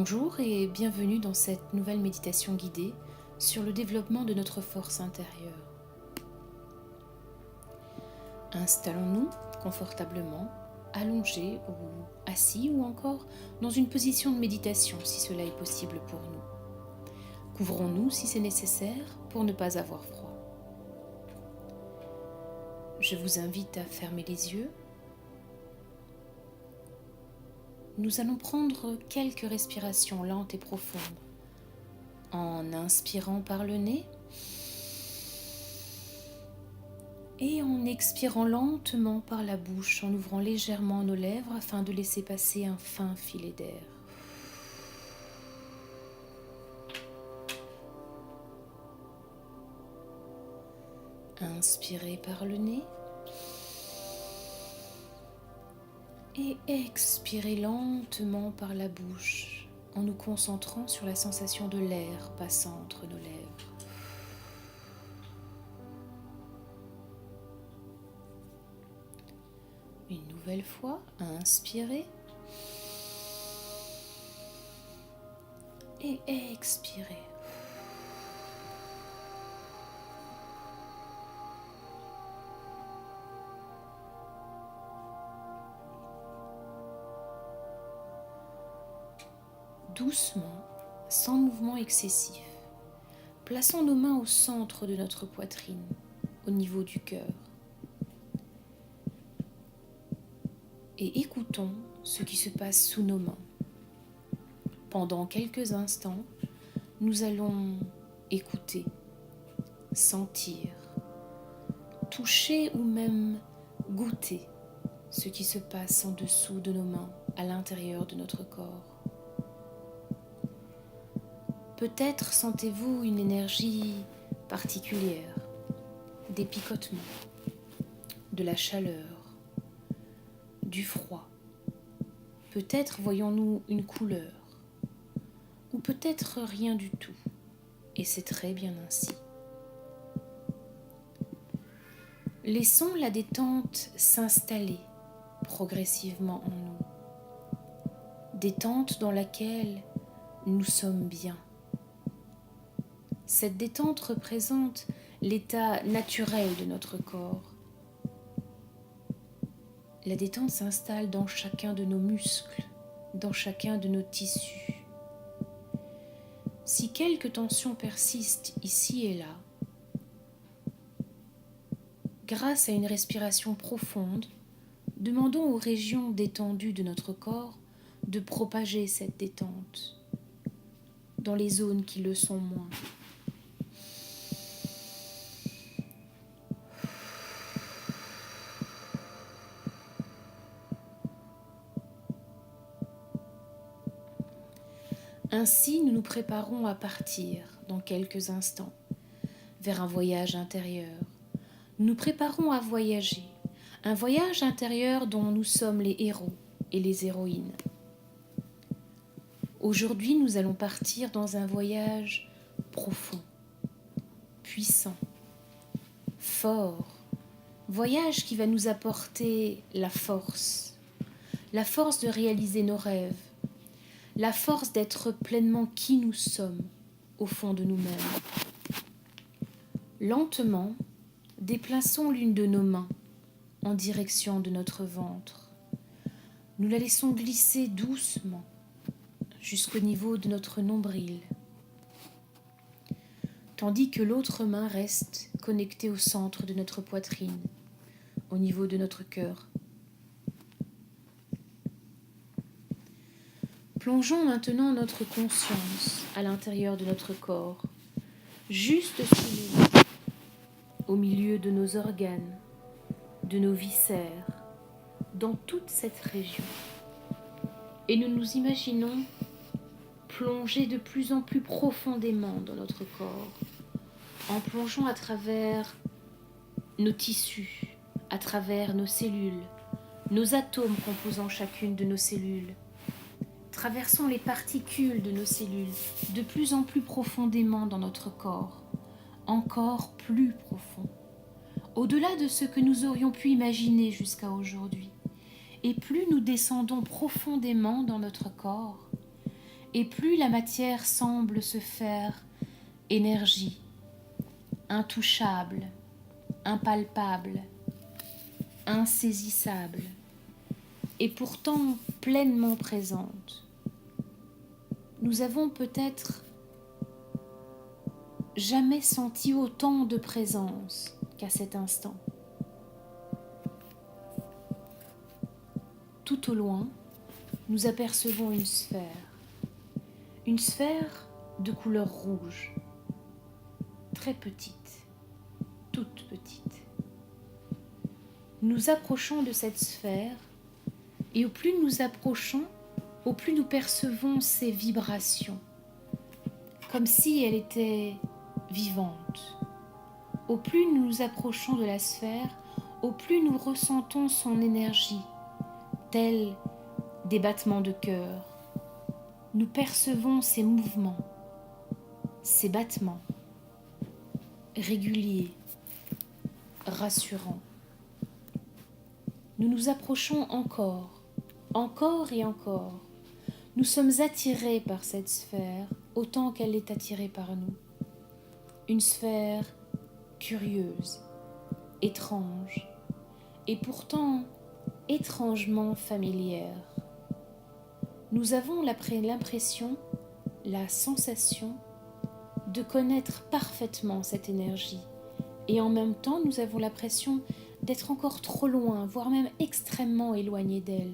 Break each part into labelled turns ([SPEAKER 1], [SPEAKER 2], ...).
[SPEAKER 1] Bonjour et bienvenue dans cette nouvelle méditation guidée sur le développement de notre force intérieure. Installons-nous confortablement, allongés ou assis ou encore dans une position de méditation si cela est possible pour nous. Couvrons-nous si c'est nécessaire pour ne pas avoir froid. Je vous invite à fermer les yeux. Nous allons prendre quelques respirations lentes et profondes en inspirant par le nez et en expirant lentement par la bouche en ouvrant légèrement nos lèvres afin de laisser passer un fin filet d'air. Inspirez par le nez et expirez lentement par la bouche en nous concentrant sur la sensation de l'air passant entre nos lèvres. Une nouvelle fois, inspirez et expirez. Doucement, sans mouvement excessif, plaçons nos mains au centre de notre poitrine, au niveau du cœur. Et écoutons ce qui se passe sous nos mains. Pendant quelques instants, nous allons écouter, sentir, toucher ou même goûter ce qui se passe en dessous de nos mains, à l'intérieur de notre corps. Peut-être sentez-vous une énergie particulière, des picotements, de la chaleur, du froid. Peut-être voyons-nous une couleur, ou peut-être rien du tout, et c'est très bien ainsi. Laissons la détente s'installer progressivement en nous. Détente dans laquelle nous sommes bien. Cette détente représente l'état naturel de notre corps. La détente s'installe dans chacun de nos muscles, dans chacun de nos tissus. Si quelques tensions persistent ici et là, grâce à une respiration profonde, demandons aux régions détendues de notre corps de propager cette détente dans les zones qui le sont moins. Ainsi, nous nous préparons à partir dans quelques instants vers un voyage intérieur. Nous nous préparons à voyager, un voyage intérieur dont nous sommes les héros et les héroïnes. Aujourd'hui, nous allons partir dans un voyage profond, puissant, fort, voyage qui va nous apporter la force de réaliser nos rêves, la force d'être pleinement qui nous sommes au fond de nous-mêmes. Lentement, déplaçons l'une de nos mains en direction de notre ventre. Nous la laissons glisser doucement jusqu'au niveau de notre nombril, tandis que l'autre main reste connectée au centre de notre poitrine, au niveau de notre cœur. Plongeons maintenant notre conscience à l'intérieur de notre corps, juste sous nous, au milieu de nos organes, de nos viscères, dans toute cette région. Et nous nous imaginons plonger de plus en plus profondément dans notre corps, en plongeant à travers nos tissus, à travers nos cellules, nos atomes composant chacune de nos cellules. Traversons les particules de nos cellules de plus en plus profondément dans notre corps, encore plus profond, au-delà de ce que nous aurions pu imaginer jusqu'à aujourd'hui. Et plus nous descendons profondément dans notre corps, et plus la matière semble se faire énergie, intouchable, impalpable, insaisissable, et pourtant pleinement présente. Nous avons peut-être jamais senti autant de présence qu'à cet instant. Tout au loin, nous apercevons une sphère de couleur rouge, très petite, toute petite. Nous approchons de cette sphère et au plus nous approchons, au plus nous percevons ses vibrations, comme si elle était vivante. Au plus nous nous approchons de la sphère, au plus nous ressentons son énergie, tels des battements de cœur. Nous percevons ses mouvements, ses battements, réguliers, rassurants. Nous nous approchons encore et encore. Nous sommes attirés par cette sphère autant qu'elle est attirée par nous. Une sphère curieuse, étrange, et pourtant étrangement familière. Nous avons l'impression, la sensation de connaître parfaitement cette énergie, et en même temps nous avons l'impression d'être encore trop loin, voire même extrêmement éloignés d'elle.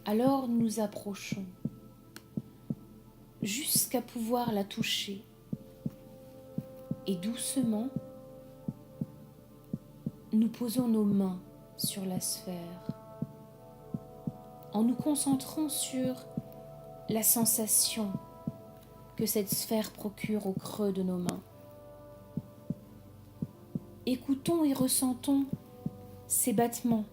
[SPEAKER 1] Alors nous nous approchons, jusqu'à pouvoir la toucher, et doucement, nous posons nos mains sur la sphère, en nous concentrant sur la sensation que cette sphère procure au creux de nos mains. Écoutons et ressentons ses battements,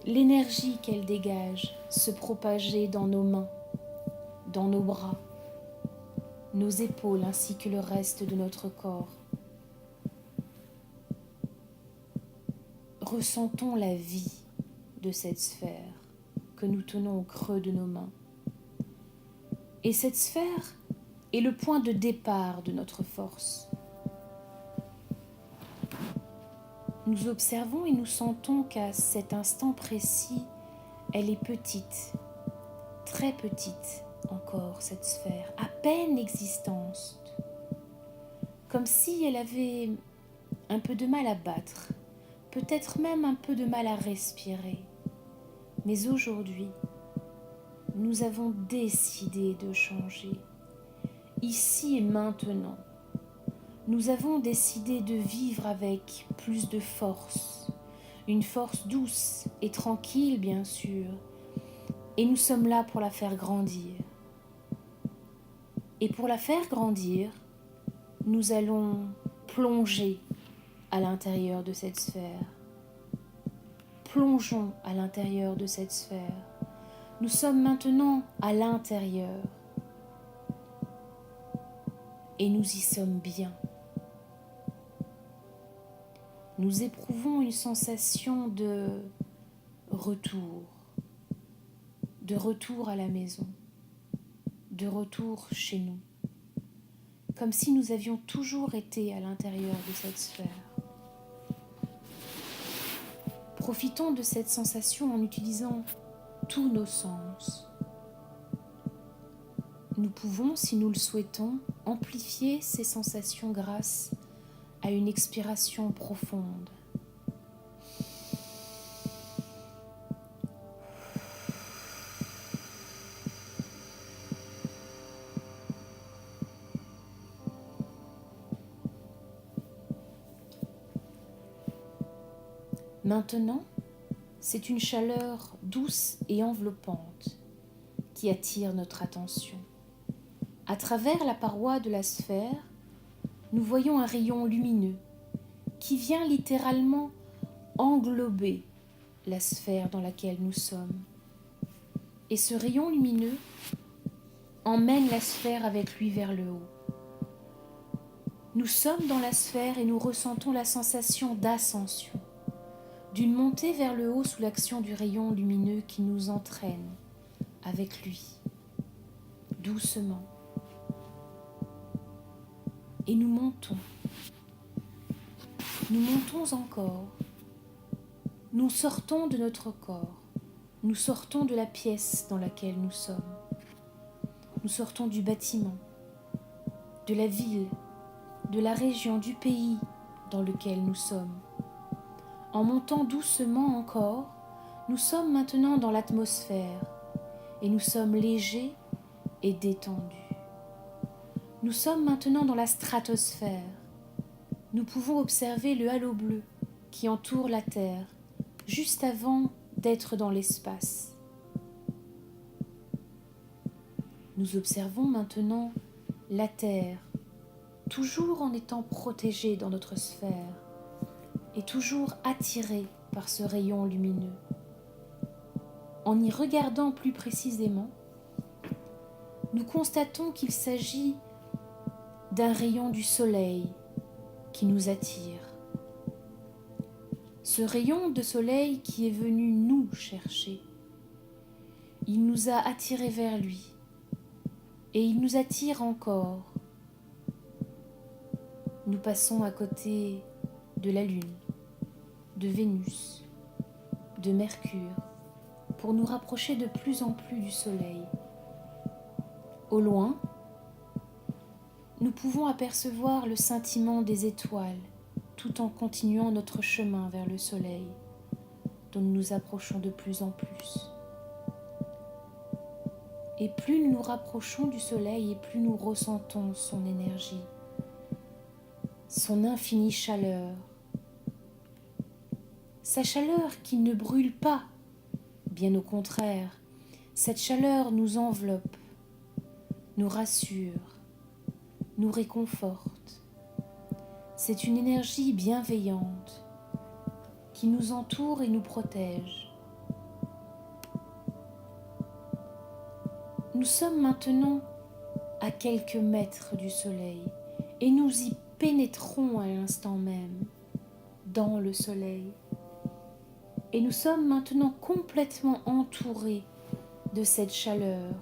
[SPEAKER 1] l'énergie qu'elle dégage se propager dans nos mains, dans nos bras, nos épaules ainsi que le reste de notre corps. Ressentons la vie de cette sphère que nous tenons au creux de nos mains. Et cette sphère est le point de départ de notre force. Nous observons et nous sentons qu'à cet instant précis, elle est petite, très petite encore, cette sphère, à peine existante, comme si elle avait un peu de mal à battre, peut-être même un peu de mal à respirer. Mais aujourd'hui, nous avons décidé de changer, ici et maintenant. Nous avons décidé de vivre avec plus de force, une force douce et tranquille bien sûr, et nous sommes là pour la faire grandir. Et pour la faire grandir, nous allons plonger à l'intérieur de cette sphère. Plongeons à l'intérieur de cette sphère. Nous sommes maintenant à l'intérieur et nous y sommes bien. Nous éprouvons une sensation de retour à la maison, de retour chez nous, comme si nous avions toujours été à l'intérieur de cette sphère. Profitons de cette sensation en utilisant tous nos sens. Nous pouvons, si nous le souhaitons, amplifier ces sensations grâce à une expiration profonde. Maintenant, c'est une chaleur douce et enveloppante qui attire notre attention. À travers la paroi de la sphère, nous voyons un rayon lumineux qui vient littéralement englober la sphère dans laquelle nous sommes. Et ce rayon lumineux emmène la sphère avec lui vers le haut. Nous sommes dans la sphère et nous ressentons la sensation d'ascension, d'une montée vers le haut sous l'action du rayon lumineux qui nous entraîne avec lui. doucement. Et nous montons. Nous montons encore. Nous sortons de notre corps. Nous sortons de la pièce dans laquelle nous sommes. Nous sortons du bâtiment, de la ville, de la région, du pays dans lequel nous sommes. En montant doucement encore, nous sommes maintenant dans l'atmosphère et nous sommes légers et détendus. Nous sommes maintenant dans la stratosphère. Nous pouvons observer le halo bleu qui entoure la Terre juste avant d'être dans l'espace. Nous observons maintenant la Terre, toujours en étant protégée dans notre sphère et toujours attirée par ce rayon lumineux. En y regardant plus précisément, nous constatons qu'il s'agit d'un rayon du soleil qui nous attire. Ce rayon de soleil qui est venu nous chercher, il nous a attirés vers lui et il nous attire encore. Nous passons à côté de la Lune, de Vénus, de Mercure, pour nous rapprocher de plus en plus du Soleil. Au loin, nous pouvons apercevoir le scintillement des étoiles, tout en continuant notre chemin vers le Soleil, dont nous nous approchons de plus en plus. Et plus nous nous rapprochons du Soleil, et plus nous ressentons son énergie, son infinie chaleur. Sa chaleur qui ne brûle pas, bien au contraire, cette chaleur nous enveloppe, nous rassure, nous réconforte. C'est une énergie bienveillante qui nous entoure et nous protège. Nous sommes maintenant à quelques mètres du soleil et nous y pénétrons à l'instant même dans le soleil. Et nous sommes maintenant complètement entourés de cette chaleur,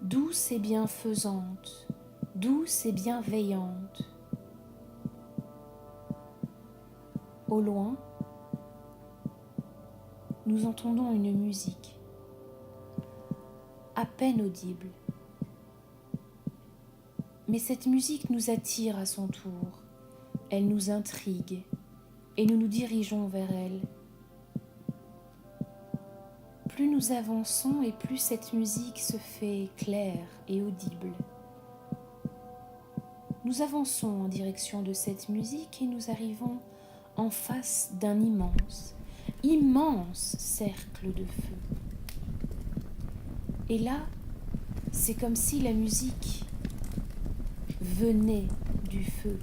[SPEAKER 1] douce et bienfaisante, douce et bienveillante. Au loin, nous entendons une musique, à peine audible. Mais cette musique nous attire à son tour, elle nous intrigue et nous nous dirigeons vers elle. Plus nous avançons et plus cette musique se fait claire et audible. Nous avançons en direction de cette musique et nous arrivons en face d'un immense cercle de feu. Et là, c'est comme si la musique venait du feu,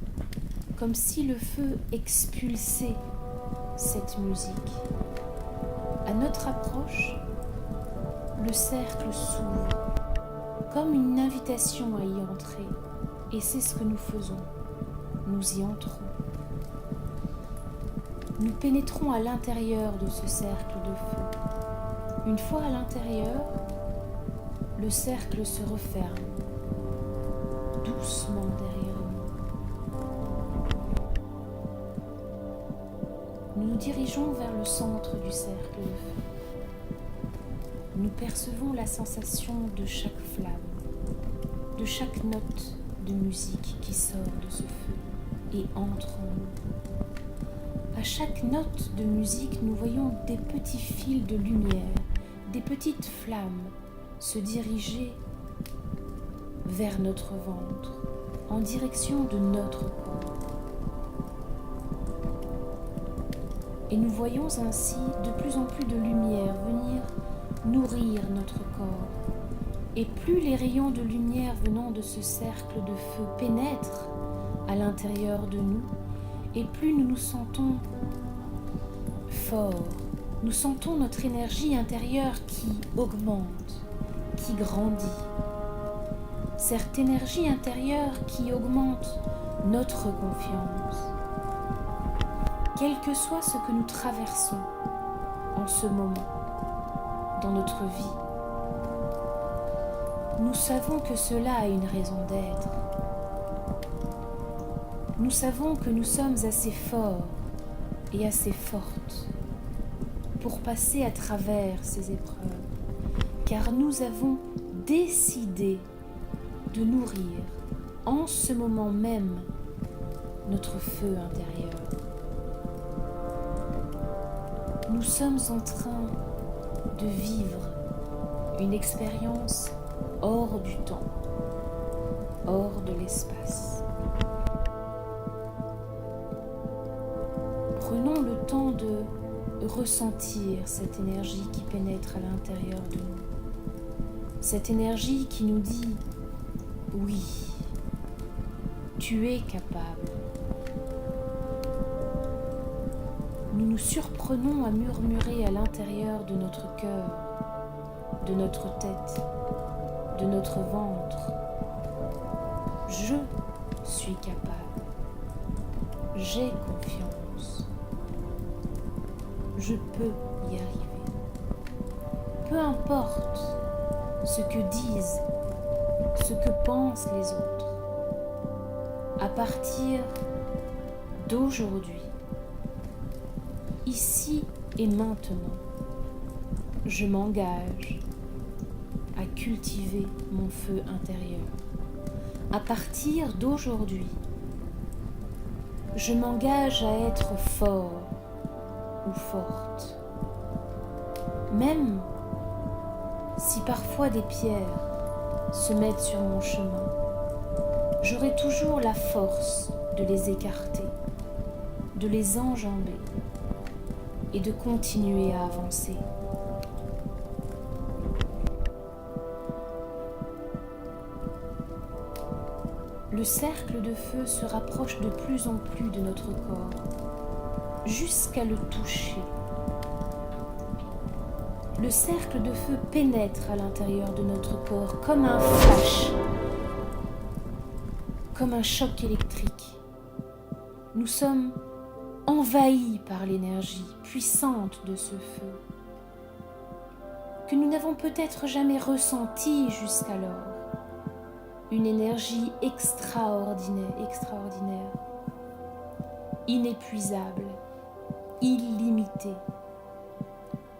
[SPEAKER 1] comme si le feu expulsait cette musique. À notre approche, le cercle s'ouvre, comme une invitation à y entrer, et c'est ce que nous faisons. Nous y entrons. Nous pénétrons à l'intérieur de ce cercle de feu. Une fois à l'intérieur, le cercle se referme, doucement derrière nous. Nous nous dirigeons vers le centre du cercle de feu. Nous percevons la sensation de chaque flamme, de chaque note de musique qui sort de ce feu et entre en nous. À chaque note de musique, nous voyons des petits fils de lumière, des petites flammes se diriger vers notre ventre, en direction de notre corps. Et nous voyons ainsi de plus en plus de lumière venir nourrir notre corps. Et plus les rayons de lumière venant de ce cercle de feu pénètrent à l'intérieur de nous, et plus nous nous sentons forts, nous sentons notre énergie intérieure qui augmente, qui grandit. Cette énergie intérieure qui augmente notre confiance. Quel que soit ce que nous traversons en ce moment dans notre vie, Nous savons que cela a une raison d'être. Nous savons que nous sommes assez forts et assez fortes pour passer à travers ces épreuves, car nous avons décidé de nourrir en ce moment même notre feu intérieur. Nous sommes en train de vivre une expérience hors du temps, hors de l'espace. Prenons le temps de ressentir cette énergie qui pénètre à l'intérieur de nous. Cette énergie qui nous dit « Oui, tu es capable ». Nous nous surprenons à murmurer à l'intérieur de notre cœur, de notre tête, de notre ventre. Je suis capable. J'ai confiance. Je peux y arriver. Peu importe ce que disent, ce que pensent les autres. À partir d'aujourd'hui, ici et maintenant, je m'engage à cultiver mon feu intérieur. À partir d'aujourd'hui, je m'engage à être fort ou forte. Même si parfois des pierres se mettent sur mon chemin, j'aurai toujours la force de les écarter, de les enjamber et de continuer à avancer. Le cercle de feu se rapproche de plus en plus de notre corps, jusqu'à le toucher. Le cercle de feu pénètre à l'intérieur de notre corps comme un flash, comme un choc électrique. Nous sommes envahis par l'énergie puissante de ce feu, que nous n'avons peut-être jamais ressentie jusqu'alors. Une énergie extraordinaire, inépuisable, illimitée.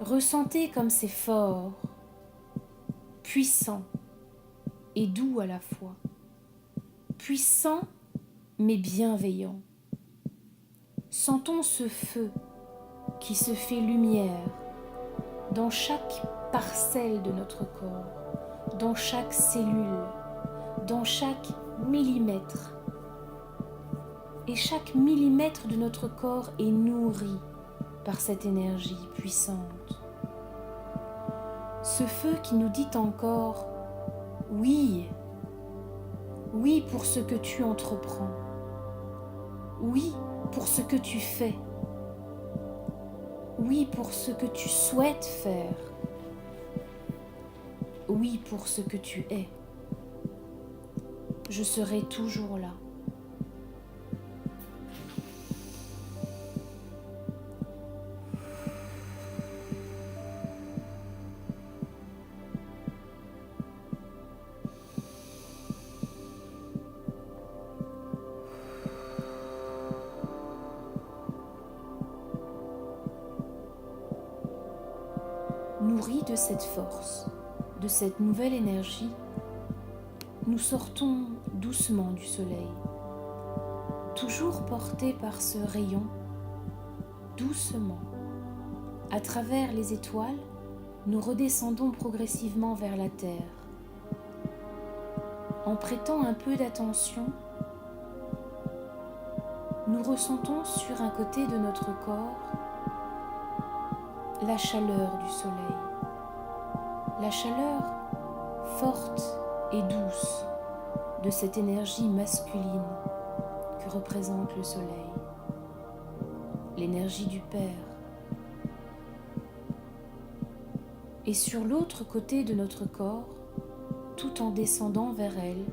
[SPEAKER 1] Ressentez comme c'est fort, puissant et doux à la fois. Puissant mais bienveillant. Sentons ce feu qui se fait lumière dans chaque parcelle de notre corps, dans chaque cellule, dans chaque millimètre. Et chaque millimètre de notre corps est nourri par cette énergie puissante. Ce feu qui nous dit encore « Oui, oui pour ce que tu entreprends, oui pour ce que tu fais, oui pour ce que tu souhaites faire, oui pour ce que tu es. Je serai toujours là. » Nourris de cette force, de cette nouvelle énergie, nous sortons doucement du soleil, toujours portés par ce rayon, doucement. À travers les étoiles, nous redescendons progressivement vers la terre. En prêtant un peu d'attention, nous ressentons sur un côté de notre corps la chaleur du soleil, la chaleur forte et douce de cette énergie masculine que représente le soleil, l'énergie du Père. Et sur l'autre côté de notre corps, tout en descendant vers elle,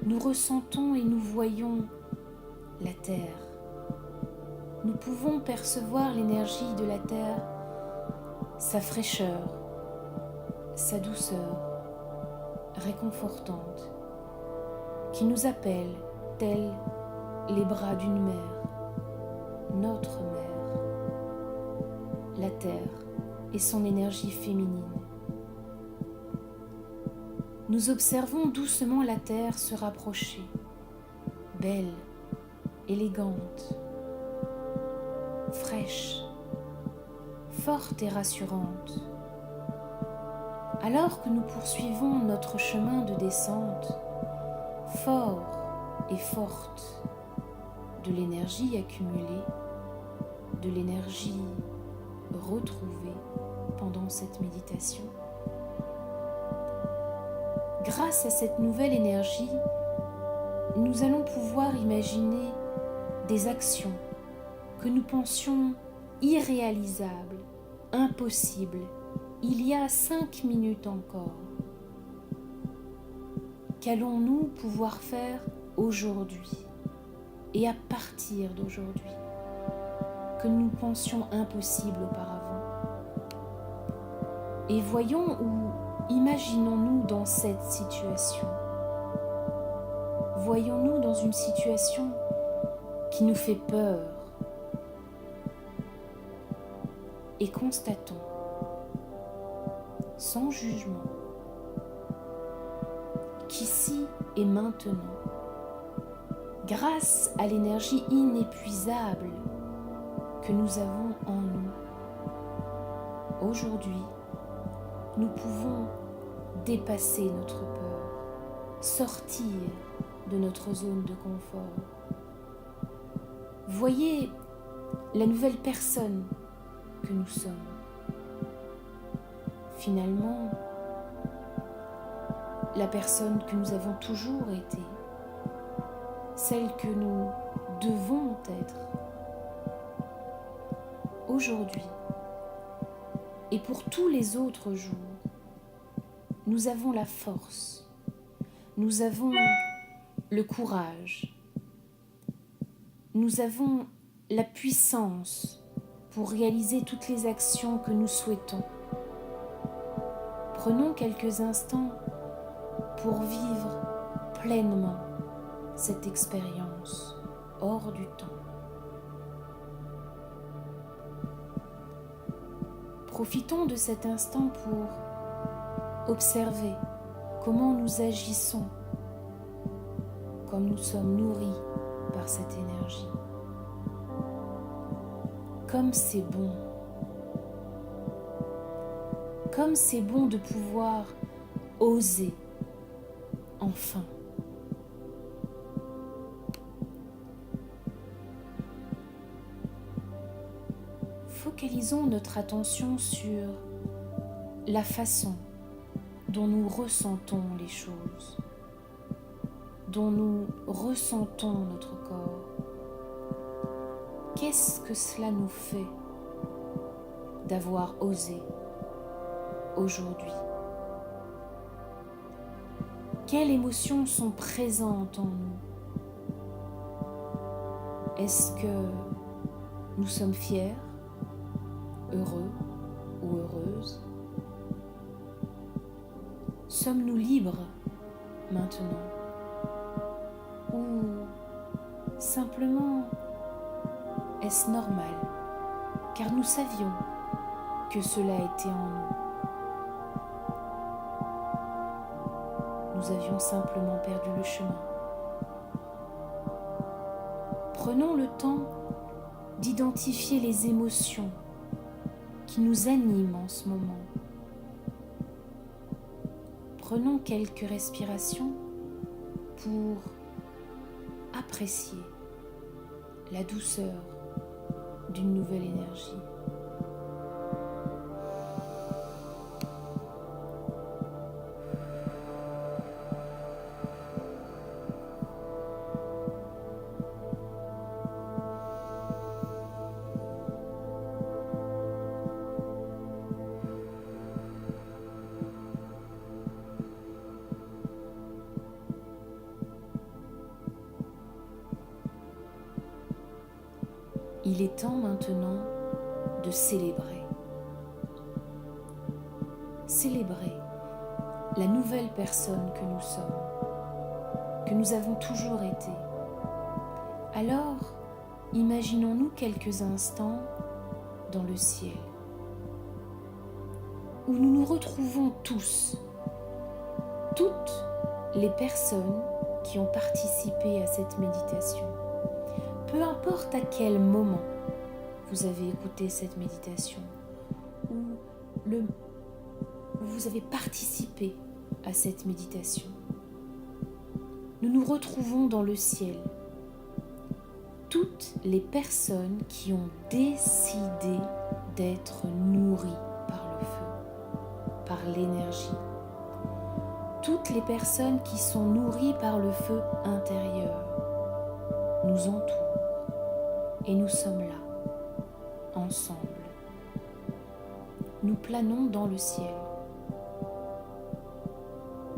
[SPEAKER 1] nous ressentons et nous voyons la terre. Nous pouvons percevoir l'énergie de la terre, sa fraîcheur, sa douceur, réconfortante, qui nous appelle, tels les bras d'une mère, notre mère, la terre et son énergie féminine. Nous observons doucement la terre se rapprocher, belle, élégante, fraîche, forte et rassurante. Alors que nous poursuivons notre chemin de descente, fort et forte, de l'énergie accumulée, de l'énergie retrouvée pendant cette méditation. Grâce à cette nouvelle énergie, nous allons pouvoir imaginer des actions que nous pensions irréalisables, impossibles, il y a 5 minutes encore. Qu'allons-nous pouvoir faire aujourd'hui et à partir d'aujourd'hui, que nous pensions impossible auparavant? Et voyons ou imaginons-nous dans cette situation. Voyons-nous dans une situation qui nous fait peur et constatons, sans jugement, qu'ici et maintenant, grâce à l'énergie inépuisable que nous avons en nous, aujourd'hui, nous pouvons dépasser notre peur, sortir de notre zone de confort. Voyez la nouvelle personne que nous sommes. Finalement, la personne que nous avons toujours été, celle que nous devons être aujourd'hui et pour tous les autres jours. Nous avons la force, nous avons le courage, nous avons la puissance pour réaliser toutes les actions que nous souhaitons. Prenons quelques instants pour vivre pleinement cette expérience hors du temps. Profitons de cet instant pour observer comment nous agissons, comme nous sommes nourris par cette énergie. Comme c'est bon. Comme c'est bon de pouvoir oser, enfin. Focalisons notre attention sur la façon dont nous ressentons les choses, dont nous ressentons notre corps. Qu'est-ce que cela nous fait d'avoir osé aujourd'hui? Quelles émotions sont présentes en nous? Est-ce que nous sommes fiers, heureux ou heureuses? Sommes-nous libres maintenant? Ou simplement est-ce normal, car nous savions que cela était en nous. Nous avions simplement perdu le chemin. Prenons le temps d'identifier les émotions qui nous animent en ce moment. Prenons quelques respirations pour apprécier la douceur d'une nouvelle énergie. Il est temps maintenant de célébrer. Célébrer la nouvelle personne que nous sommes, que nous avons toujours été. Alors, imaginons-nous quelques instants dans le ciel, où nous nous retrouvons tous, toutes les personnes qui ont participé à cette méditation. Peu importe à quel moment vous avez écouté cette méditation, ou vous avez participé à cette méditation. Nous nous retrouvons dans le ciel. Toutes les personnes qui ont décidé d'être nourries par le feu, par l'énergie. Toutes les personnes qui sont nourries par le feu intérieur nous entourent et nous sommes là, ensemble. Nous planons dans le ciel.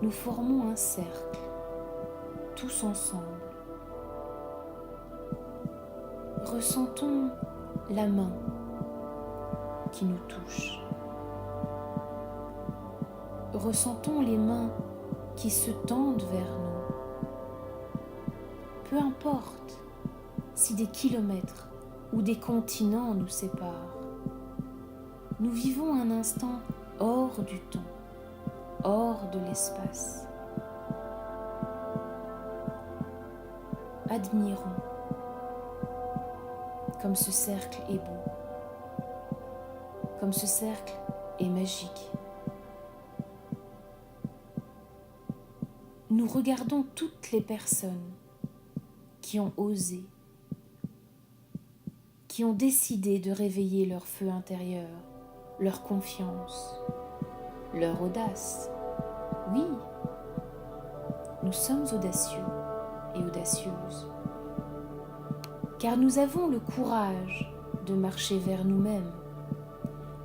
[SPEAKER 1] Nous formons un cercle, tous ensemble. Ressentons la main qui nous touche. Ressentons les mains qui se tendent vers nous. Peu importe si des kilomètres ou des continents nous séparent, nous vivons un instant hors du temps, hors de l'espace. Admirons comme ce cercle est beau, comme ce cercle est magique. Nous regardons toutes les personnes qui ont osé, qui ont décidé de réveiller leur feu intérieur, leur confiance, leur audace. Oui, nous sommes audacieux et audacieuses, car nous avons le courage de marcher vers nous-mêmes.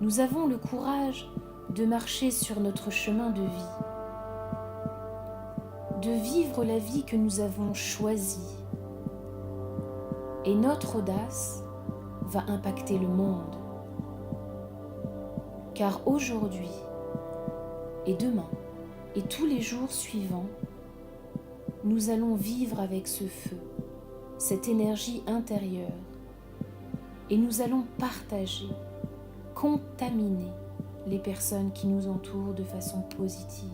[SPEAKER 1] Nous avons le courage de marcher sur notre chemin de vie, de vivre la vie que nous avons choisie. Et notre audace va impacter le monde. Car aujourd'hui et demain et tous les jours suivants, nous allons vivre avec ce feu, cette énergie intérieure, et nous allons partager, contaminer les personnes qui nous entourent de façon positive.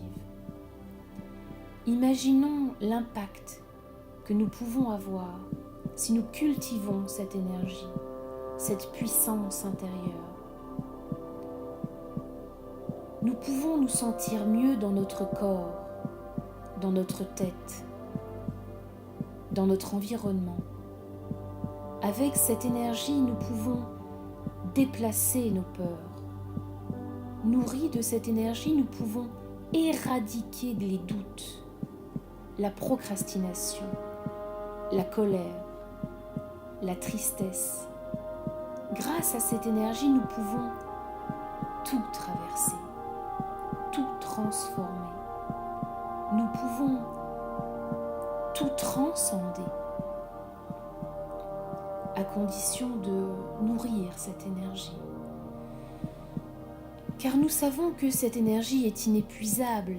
[SPEAKER 1] Imaginons l'impact que nous pouvons avoir si nous cultivons cette énergie, cette puissance intérieure. Nous pouvons nous sentir mieux dans notre corps, dans notre tête, dans notre environnement. Avec cette énergie, nous pouvons déplacer nos peurs. Nourris de cette énergie, nous pouvons éradiquer les doutes, la procrastination, la colère, la tristesse. Grâce à cette énergie, nous pouvons tout traverser, tout transformer. Nous pouvons tout transcender, à condition de nourrir cette énergie. Car nous savons que cette énergie est inépuisable,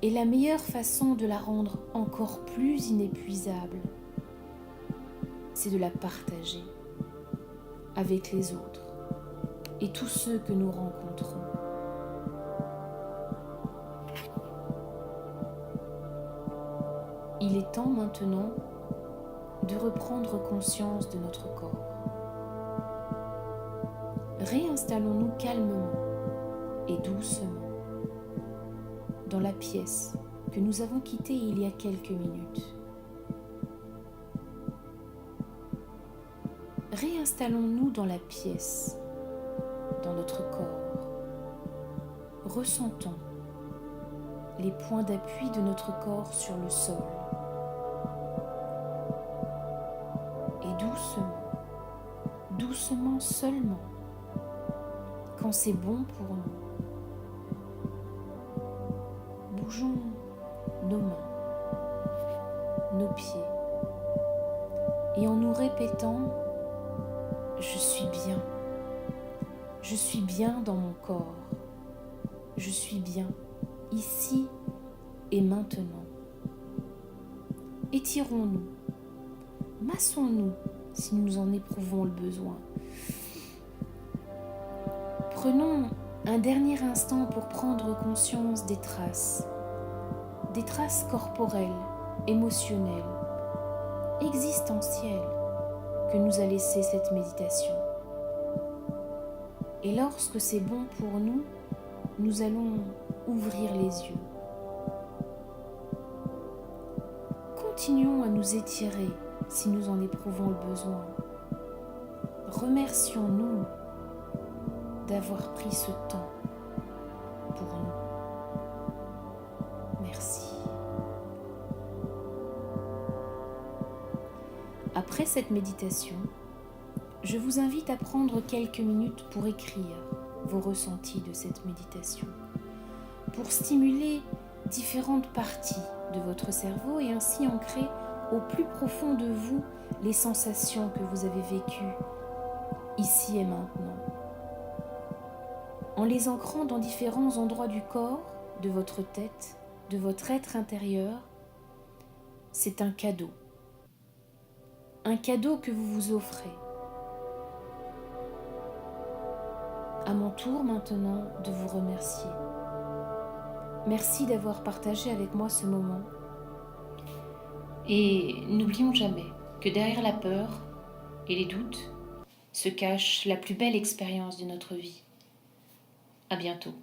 [SPEAKER 1] et la meilleure façon de la rendre encore plus inépuisable, c'est de la partager avec les autres et tous ceux que nous rencontrons. Il est temps maintenant de reprendre conscience de notre corps. Réinstallons-nous calmement et doucement dans la pièce que nous avons quittée il y a quelques minutes. Réinstallons-nous dans la pièce, dans notre corps. Ressentons les points d'appui de notre corps sur le sol. Et doucement, doucement seulement, quand c'est bon pour nous, bougeons nos mains, nos pieds, et en nous répétant « Je suis bien dans mon corps, je suis bien ici et maintenant. Étirons-nous, massons-nous si nous en éprouvons le besoin. Prenons un dernier instant pour prendre conscience des traces corporelles, émotionnelles, existentielles que nous a laissées cette méditation. Et lorsque c'est bon pour nous, nous allons ouvrir les yeux. Continuons à nous étirer si nous en éprouvons le besoin. Remercions-nous d'avoir pris ce temps pour nous. Merci. Après cette méditation, je vous invite à prendre quelques minutes pour écrire vos ressentis de cette méditation, pour stimuler différentes parties de votre cerveau et ainsi ancrer au plus profond de vous les sensations que vous avez vécues ici et maintenant. En les ancrant dans différents endroits du corps, de votre tête, de votre être intérieur, c'est un cadeau. Un cadeau que vous vous offrez. À mon tour maintenant de vous remercier. Merci d'avoir partagé avec moi ce moment. Et n'oublions jamais que derrière la peur et les doutes se cache la plus belle expérience de notre vie. À bientôt.